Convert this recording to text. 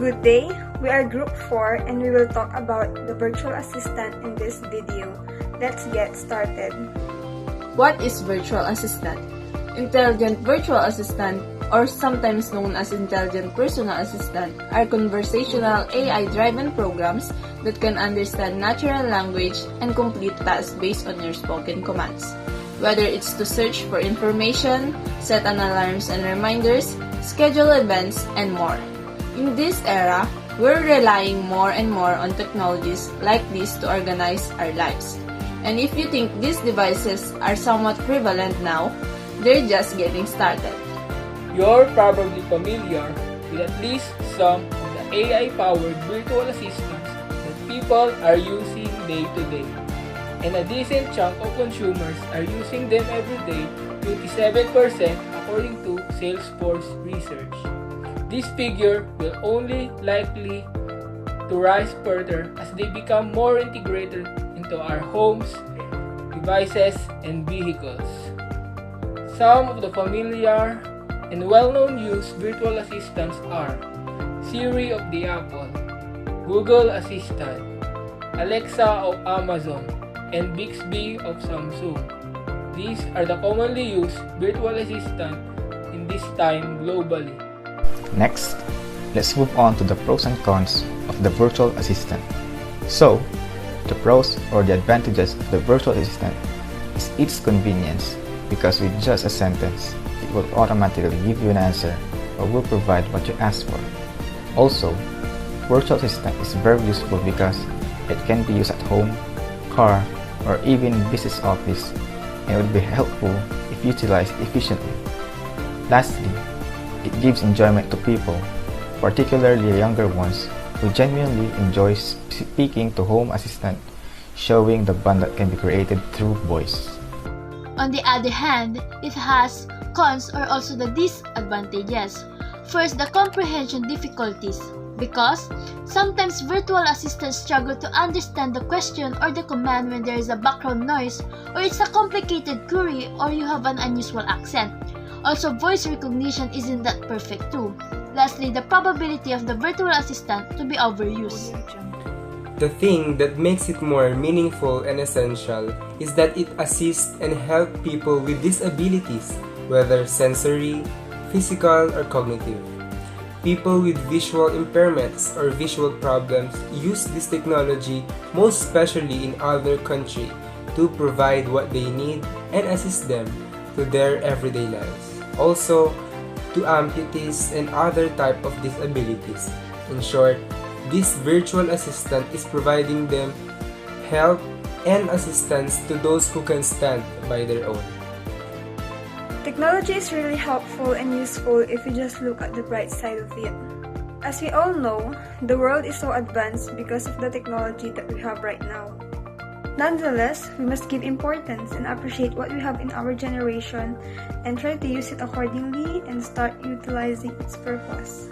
Good day, we are Group 4 and we will talk about the virtual assistant in this video. Let's get started. What is virtual assistant? Intelligent virtual assistant, or sometimes known as intelligent personal assistant, are conversational AI-driven programs that can understand natural language and complete tasks based on your spoken commands. Whether it's to search for information, set an alarms and reminders, schedule events, and more. In this era, we're relying more and more on technologies like this to organize our lives. And if you think these devices are somewhat prevalent now, they're just getting started. You're probably familiar with at least some of the AI-powered virtual assistants that people are using day to day. And a decent chunk of consumers are using them every day, 27% according to Salesforce research. This figure will only likely to rise further as they become more integrated into our homes, devices, and vehicles. Some of the familiar and well-known use virtual assistants are Siri of the Apple, Google Assistant, Alexa of Amazon, and Bixby of Samsung. These are the commonly used virtual assistants in this time globally. Next, let's move on to the pros and cons of the virtual assistant. So, the pros or the advantages of the virtual assistant is its convenience, because with just a sentence, it will automatically give you an answer or will provide what you ask for. Also, virtual assistant is very useful because it can be used at home, car, or even business office, and it would be helpful if utilized efficiently. Lastly, it gives enjoyment to people, particularly younger ones, who genuinely enjoy speaking to home assistant, showing the bond that can be created through voice. On the other hand, it has cons or also the disadvantages. First, the comprehension difficulties, because sometimes virtual assistants struggle to understand the question or the command when there is a background noise, or it's a complicated query, or you have an unusual accent. Also, voice recognition isn't that perfect too. Lastly, the probability of the virtual assistant to be overused. The thing that makes it more meaningful and essential is that it assists and helps people with disabilities, whether sensory, physical, or cognitive. People with visual impairments or visual problems use this technology, most especially in other countries, to provide what they need and assist them to their everyday lives. Also, to amputees and other type of disabilities. In short, this virtual assistant is providing them help and assistance to those who can stand by their own. Technology is really helpful and useful if you just look at the bright side of it. As we all know, the world is so advanced because of the technology that we have right now. Nonetheless, we must give importance and appreciate what we have in our generation and try to use it accordingly and start utilizing its purpose.